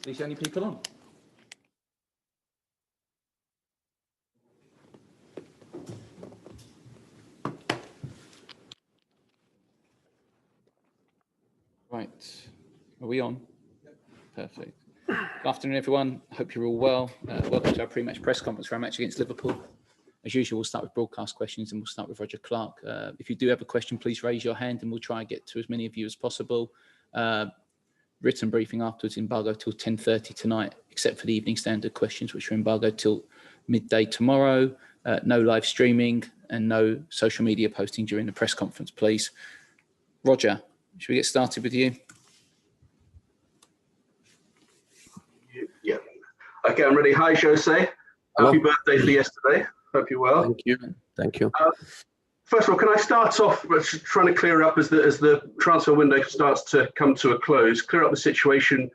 These only people on. Right, are we on? Perfect. Good afternoon, everyone. Hope you're all well. Welcome to our pre-match press conference for our match against Liverpool. As usual, we'll start with broadcast questions and we'll start with Roger Clark. If you do have a question, please raise your hand and we'll try and get to as many of you as possible. Written briefing afterwards, embargo till 10:30 tonight, except for the evening standard questions, which are embargoed till midday tomorrow. No live streaming and no social media posting during the press conference, please. Roger, should we get started with you? Yeah. Okay, I'm ready. Hi, Jose. Hello. Happy birthday for yesterday. Hope you're well. Thank you. Thank you. First of all, can I start off by trying to clear up as the transfer window starts to come to a close, clear up the situation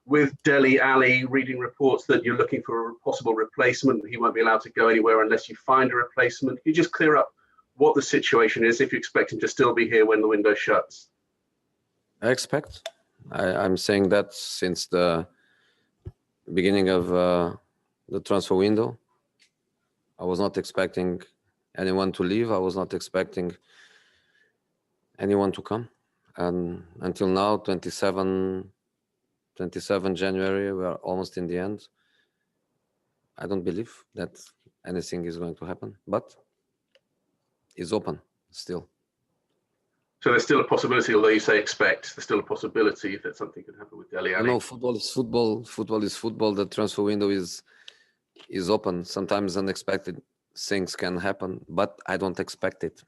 with Dele Alli, reading reports that you're looking for a possible replacement. He won't be allowed to go anywhere unless you find a replacement. Can you just clear up what the situation is if you expect him to still be here when the window shuts? I expect. I'm saying that since the beginning of the transfer window. I was not expecting anyone to leave. I was not expecting anyone to come. And until now, 27 January, we are almost in the end. I don't believe that anything is going to happen, but it's open still. So there's still a possibility, although you say expect, there's still a possibility that something could happen with Dele Alli. No, football is football. Football is football. The transfer window is open. Sometimes unexpected things can happen, but I don't expect it.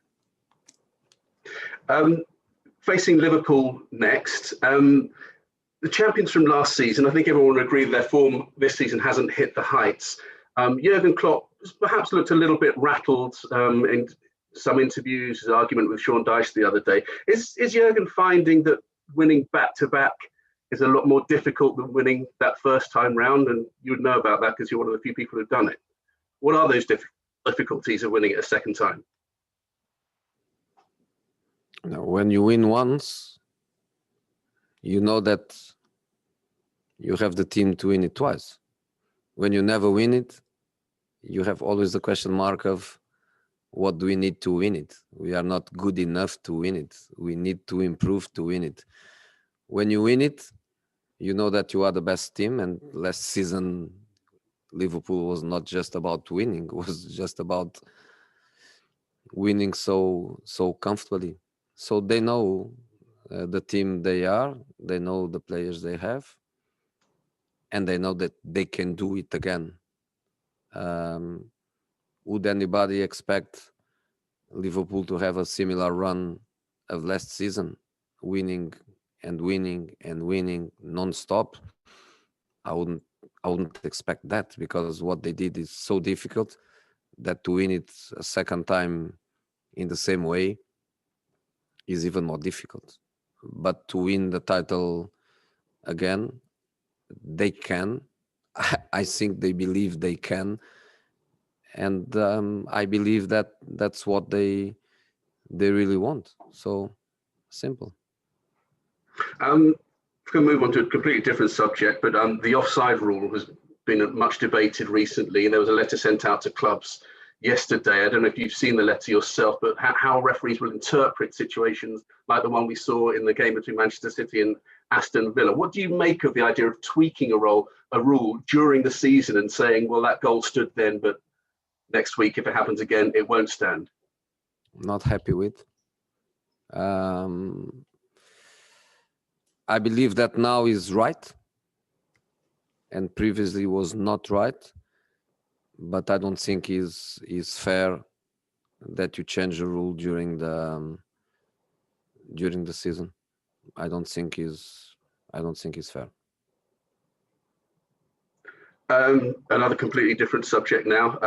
Facing Liverpool next, the champions from last season, I think everyone would agree their form this season hasn't hit the heights. Jurgen Klopp perhaps looked a little bit rattled in some interviews, his argument with Sean Dyche the other day. Is Jurgen finding that winning back-to-back is a lot more difficult than winning that first time round? And you would know about that because you're one of the few people who've done it. What are those difficulties of winning it a second time? When you win once, you know that you have the team to win it twice. When you never win it, you have always the question mark of what do we need to win it? We are not good enough to win it. We need to improve to win it. When you win it, you know that you are the best team. And last season, Liverpool was not just about winning. It was just about winning so comfortably. So they know the team they are. They know the players they have. And they know that they can do it again. Would anybody expect Liverpool to have a similar run of last season, winning and winning and winning non-stop? I wouldn't expect that, because what they did is so difficult that to win it a second time in the same way is even more difficult. But to win the title again, they can. I think they believe they can. And I believe that that's what they really want. So simple. We can move on to a completely different subject, but the offside rule has been much debated recently, and there was a letter sent out to clubs yesterday. I don't know if you've seen the letter yourself, but how referees will interpret situations like the one we saw in the game between Manchester City and Aston Villa. What do you make of the idea of tweaking a rule during the season and saying, well, that goal stood then, but next week, if it happens again, it won't stand? Not happy with. I believe that now is right, and previously was not right. But I don't think is fair that you change the rule during the season. I don't think is fair. Another completely different subject now.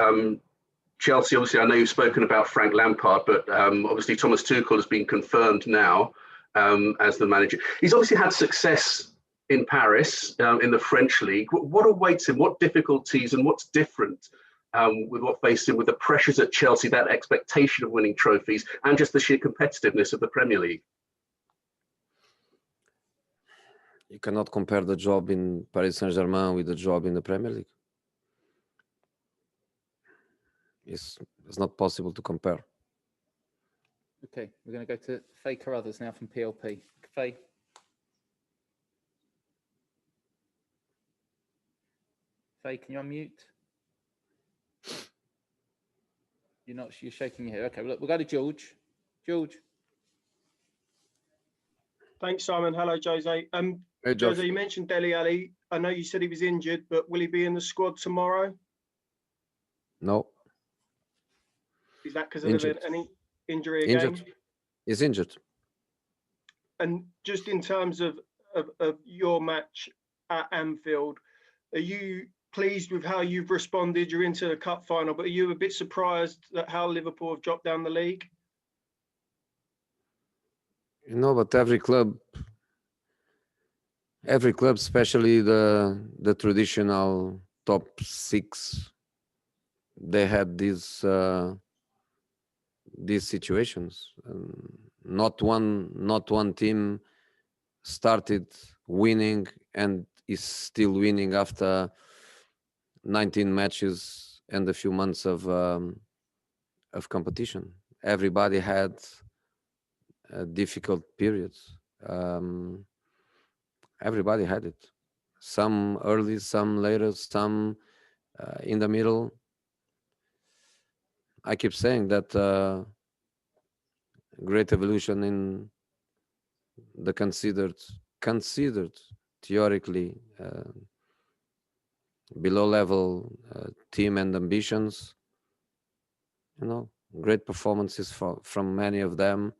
Chelsea, obviously, I know you've spoken about Frank Lampard, but obviously Thomas Tuchel has been confirmed now as the manager. He's obviously had success in Paris, in the French league. What awaits him? What difficulties and what's different with what faced him with the pressures at Chelsea, that expectation of winning trophies, and just the sheer competitiveness of the Premier League? You cannot compare the job in Paris Saint-Germain with the job in the Premier League. It's not possible to compare. Okay, we're going to go to Faye Carruthers now from PLP. Faye. Faye, can you unmute? You're shaking your head. Okay, look, we'll go to George. George. Thanks, Simon. Hello, Jose. Hey, George. Jose, you mentioned Dele Alli. I know you said he was injured, but will he be in the squad tomorrow? No. Is that because of any injury again? Injured. He's injured. And just in terms of your match at Anfield, are you pleased with how you've responded? You're into the cup final, but are you a bit surprised at how Liverpool have dropped down the league? But every club, especially the traditional top 6, they had these situations. Not one team started winning and is still winning after 19 matches and a few months of competition. Everybody had difficult periods. Everybody had it. Some early, some later, some in the middle. I keep saying that great evolution in the considered theoretically below level team and ambitions. Great performances from many of them.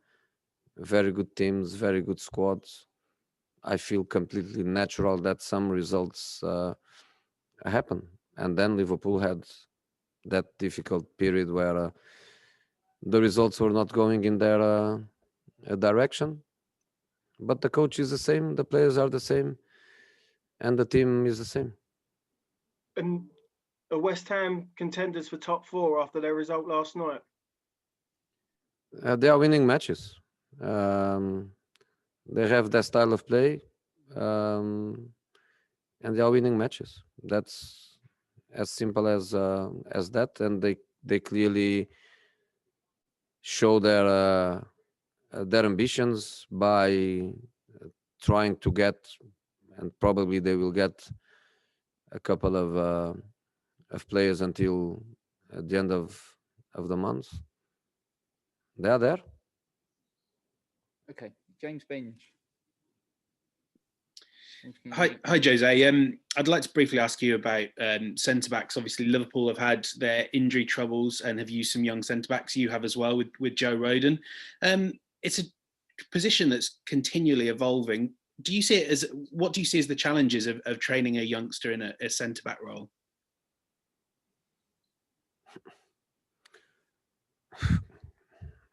Very good teams, very good squads. I feel completely natural that some results happen. And then Liverpool had that difficult period where the results were not going in their direction. But the coach is the same, the players are the same, and the team is the same. And are West Ham contenders for top 4 after their result last night? They are winning matches. They have their style of play, and they are winning matches. That's as simple as that. And they clearly show their ambitions by trying to get, and probably they will get, a couple of players until at the end of the month. They are there. Okay, James Binge. Hi, Jose. I'd like to briefly ask you about centre backs. Obviously, Liverpool have had their injury troubles and have used some young centre backs. You have as well with Joe Rodon. It's a position that's continually evolving. What do you see as the challenges of training a youngster in a centre back role?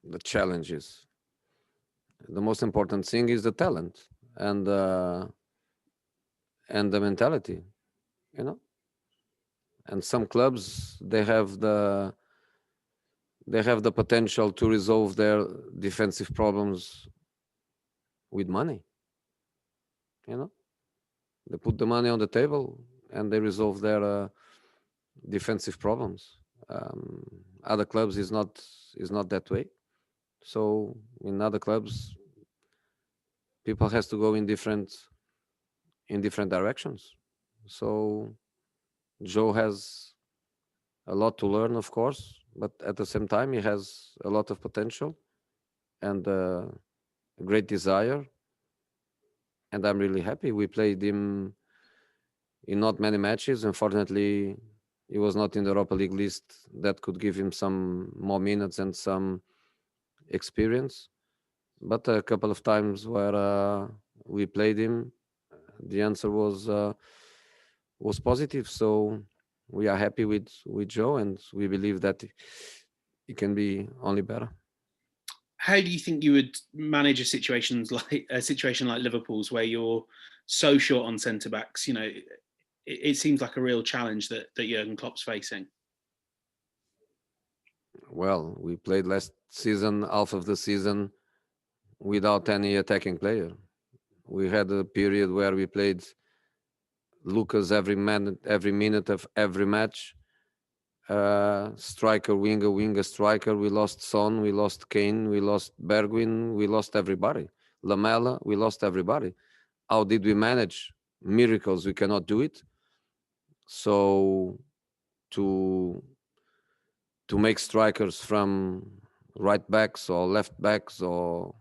The challenges. The most important thing is the talent and the mentality, And some clubs, they have the potential to resolve their defensive problems with money. They put the money on the table and they resolve their defensive problems. Other clubs is not that way. So in other clubs, people has to go in different directions. So Joe has a lot to learn, of course, but at the same time, he has a lot of potential and a great desire. And I'm really happy. We played him in not many matches. Unfortunately, he was not in the Europa League list that could give him some more minutes and some experience. But a couple of times where we played him, the answer was positive. So we are happy with Joe, and we believe that it can be only better. How do you think you would manage a situation like Liverpool's, where you're so short on centre backs? It seems like a real challenge that Jurgen Klopp's facing. Well, we played last season, half of the season, without any attacking player. We had a period where we played Lucas every minute of every match. Striker, winger, striker. We lost Son, we lost Kane, we lost Bergwijn, we lost everybody. Lamela, we lost everybody. How did we manage? Miracles, we cannot do it. So to make strikers from right backs or left backs or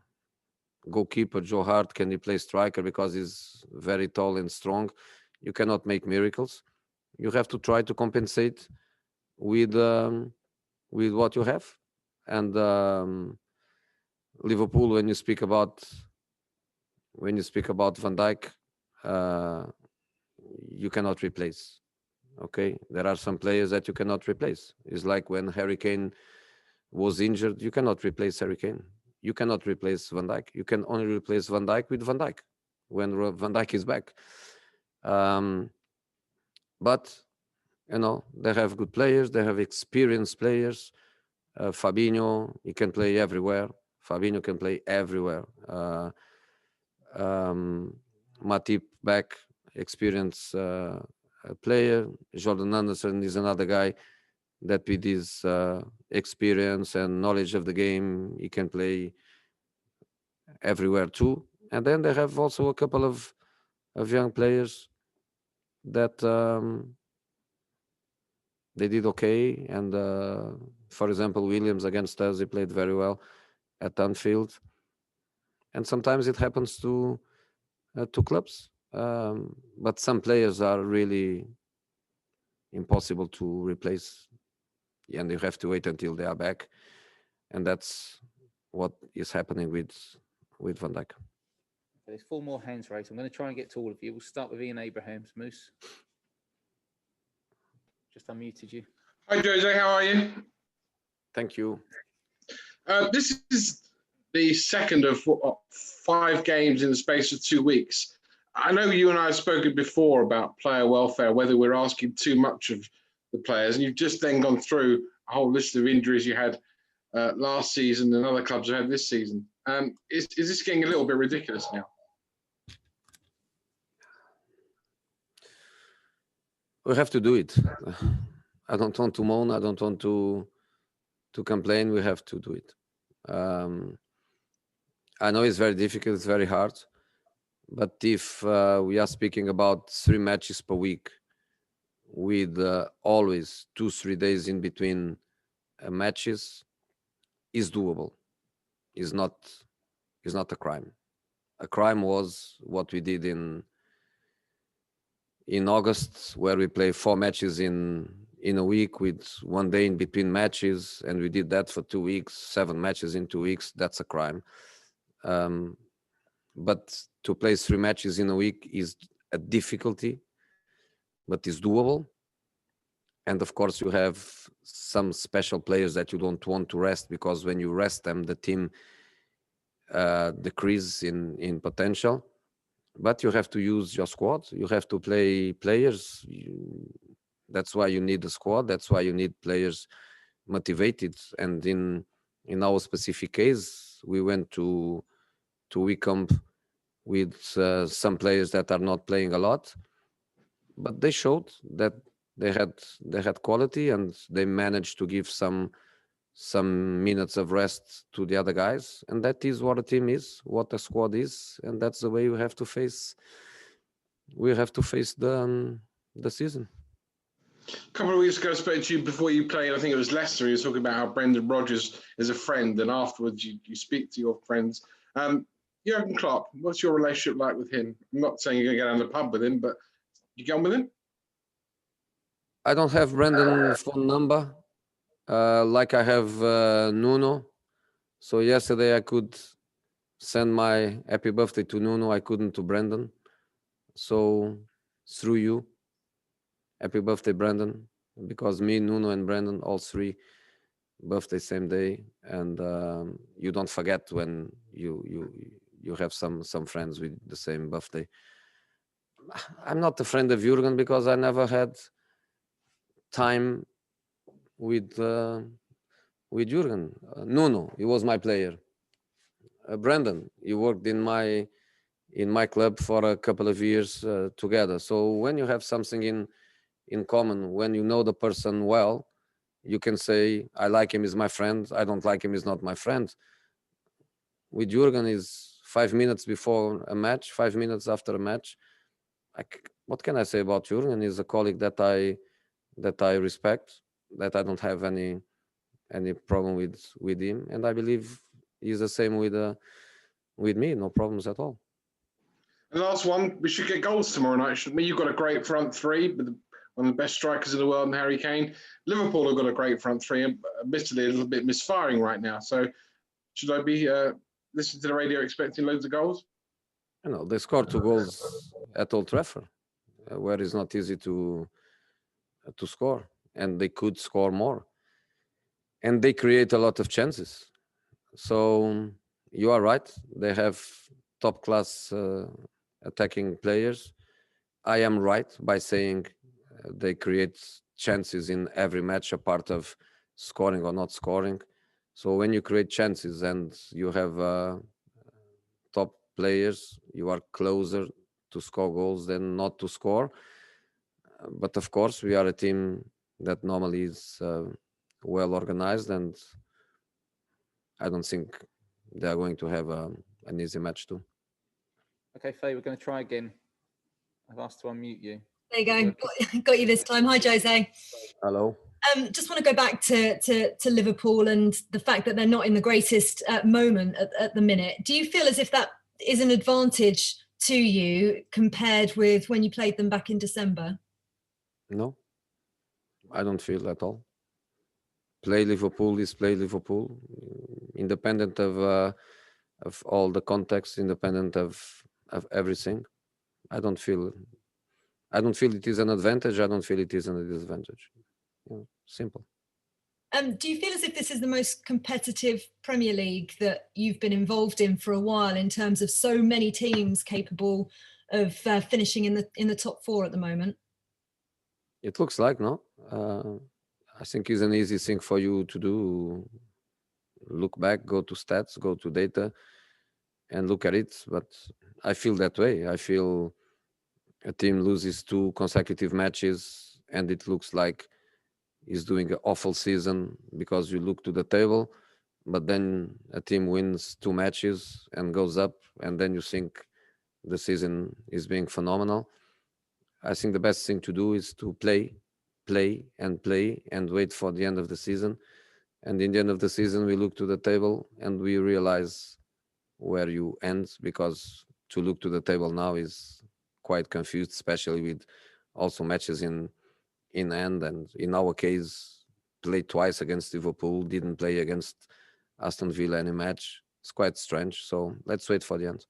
goalkeeper Joe Hart, can he play striker because he's very tall and strong? You cannot make miracles. You have to try to compensate with what you have. And Liverpool, when you speak about Van Dijk, you cannot replace. Okay, there are some players that you cannot replace. It's like when Harry Kane was injured, you cannot replace Harry Kane. You cannot replace Van Dijk. You can only replace Van Dijk with Van Dijk when Van Dijk is back. But you know, they have good players. They have experienced players. Fabinho, he can play everywhere. Fabinho can play everywhere. Matip back, experienced player. Jordan Anderson is another guy that with his experience and knowledge of the game, he can play everywhere too. And then they have also a couple of young players that they did okay. And for example, Williams against us, he played very well at Anfield. And sometimes it happens to clubs. But some players are really impossible to replace, and you have to wait until they are back, and that's what is happening with Van Dijk. There's 4 more hands raised. I'm going to try and get to all of you. We'll start with Ian Abrahams. Moose, just unmuted you. Hi Jose, how are you? Thank you. This is the second of 5 games in the space of 2 weeks. I know you and I have spoken before about player welfare, whether we're asking too much of the players, and you've just then gone through a whole list of injuries you had last season and other clubs have had this season. Is this getting a little bit ridiculous now? We have to do it. I don't want to moan. I don't want to complain. We have to do it. I know it's very difficult. It's very hard. But if we are speaking about 3 matches per week with always 2-3 days in between matches, is doable. Is not a crime. A crime was what we did in August, where we play 4 matches in a week with 1 day in between matches, and we did that for 2 weeks, 7 matches in 2 weeks. That's a crime. But to play 3 matches in a week is a difficulty, but is doable. And of course, you have some special players that you don't want to rest, because when you rest them, the team decreases in potential. But you have to use your squad. You have to play players. That's why you need a squad. That's why you need players motivated. And in our specific case, we went to Wycombe with some players that are not playing a lot, but they showed that they had quality, and they managed to give some minutes of rest to the other guys. And that is what a team is, what a squad is, and that's the way we have to face the season. A couple of weeks ago, I spoke to you before you played. I think it was Leicester. You were talking about how Brendan Rodgers is a friend, and afterwards you speak to your friends. Jurgen Klopp, what's your relationship like with him? I'm not saying you're going to get on the pub with him, but you get on with him? I don't have Brendan's phone number like I have Nuno. So yesterday I could send my happy birthday to Nuno. I couldn't to Brendan. So through you, happy birthday, Brendan, because me, Nuno, and Brendan, all 3 birthday same day. And you don't forget when you have some friends with the same birthday. I'm not a friend of Jurgen because I never had time with Jurgen. Nuno, he was my player. Brendan, he worked in my in my club for a couple of years together. So when you have something in common, when you know the person well, you can say, I like him, he's my friend. I don't like him, he's not my friend. With Jurgen is 5 minutes before a match, 5 minutes after a match. What can I say about Jurgen? He's a colleague that I respect, that I don't have any problem with him, and I believe he's the same with me. No problems at all. And last one, we should get goals tomorrow night, shouldn't we? You've got a great front three, with one of the best strikers in the world, and Harry Kane. Liverpool have got a great front three, and admittedly a little bit misfiring right now. So should I be listening to the radio expecting loads of goals? You know, they scored 2 goals at Old Trafford, where it's not easy to score, and they could score more. And they create a lot of chances. So you are right. They have top class attacking players. I am right by saying they create chances in every match, a part of scoring or not scoring. So when you create chances and you have top players, you are closer to score goals than not to score. But of course, we are a team that normally is well organized, and I don't think they are going to have an easy match too. Okay, Faye, we're going to try again. I've asked to unmute you. There you go. Got you this time. Hi, Jose. Hello. Just want to go back to Liverpool and the fact that they're not in the greatest moment at the minute. Do you feel as if that is an advantage to you compared with when you played them back in December? No, I don't feel at all. Play Liverpool is play Liverpool, independent of all the context, independent of everything. I don't feel it is an advantage. I don't feel it is a disadvantage. Simple. Do you feel as if this is the most competitive Premier League that you've been involved in for a while, in terms of so many teams capable of finishing in the top 4 at the moment? It looks like, no. I think it's an easy thing for you to do. Look back, go to stats, go to data, and look at it. But I feel that way. I feel a team loses 2 consecutive matches, and it looks like is doing an awful season because you look to the table, but then a team wins 2 matches and goes up, and then you think the season is being phenomenal. I think the best thing to do is to play and wait for the end of the season. And in the end of the season, we look to the table and we realize where you end, because to look to the table now is quite confused, especially with also matches in hand. And in our case, played twice against Liverpool, didn't play against Aston Villa any match. It's quite strange. So let's wait for the end.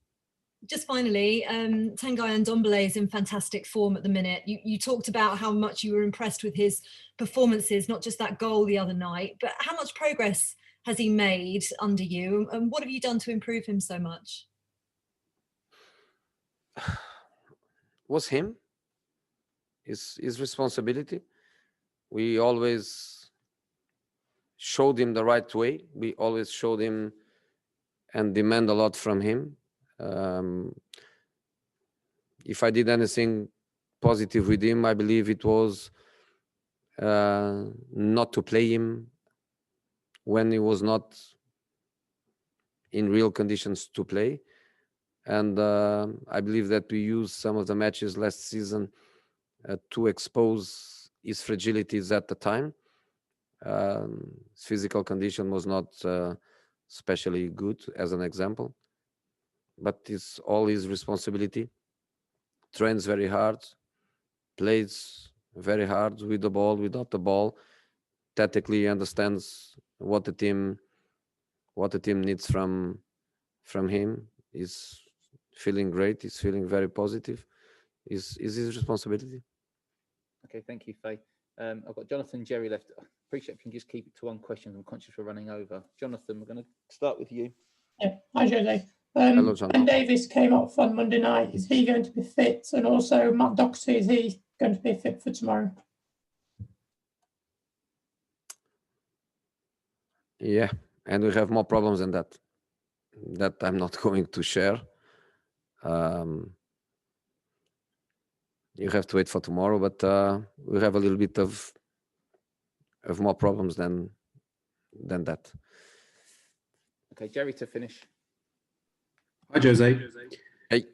Just finally, Tanguy Ndombele is in fantastic form at the minute. You talked about how much you were impressed with his performances, not just that goal the other night, but how much progress has he made under you, and what have you done to improve him so much? Was him, his responsibility. We always showed him the right way. We always showed him and demand a lot from him. If I did anything positive with him, I believe it was not to play him when he was not in real conditions to play. And I believe that we used some of the matches last season to expose his fragilities at the time. His physical condition was not especially good, as an example. But it's all his responsibility. Trains very hard, plays very hard with the ball, without the ball. Tactically understands what the team needs from him. He's feeling great. He's feeling very positive. Is his responsibility. Okay, thank you, Faye. I've got Jonathan, Jerry left. I appreciate if you can just keep it to one question. I'm conscious we're running over. Jonathan, we're going to start with you. Yeah. Hi, Jose. Hello, John. When Davies came off on Monday night, is he going to be fit? And also, Matt Doherty, is he going to be fit for tomorrow? Yeah, and we have more problems than that I'm not going to share. You have to wait for tomorrow, but we have a little bit of more problems than that. Okay, Jerry to finish. Hi, Jose. Hey.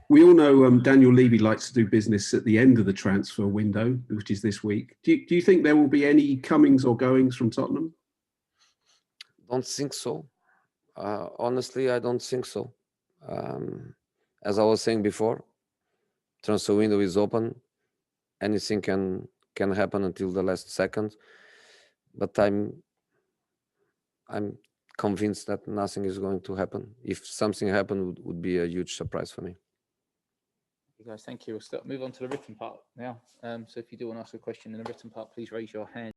We all know Daniel Levy likes to do business at the end of the transfer window, which is this week. Do you think there will be any comings or goings from Tottenham? Don't think so. Honestly, I don't think so. As I was saying before, transfer window is open. Anything can happen until the last second. But I'm convinced that nothing is going to happen. If something happened, would be a huge surprise for me. You guys, thank you. We'll move on to the written part now. So if you do want to ask a question in the written part, please raise your hand.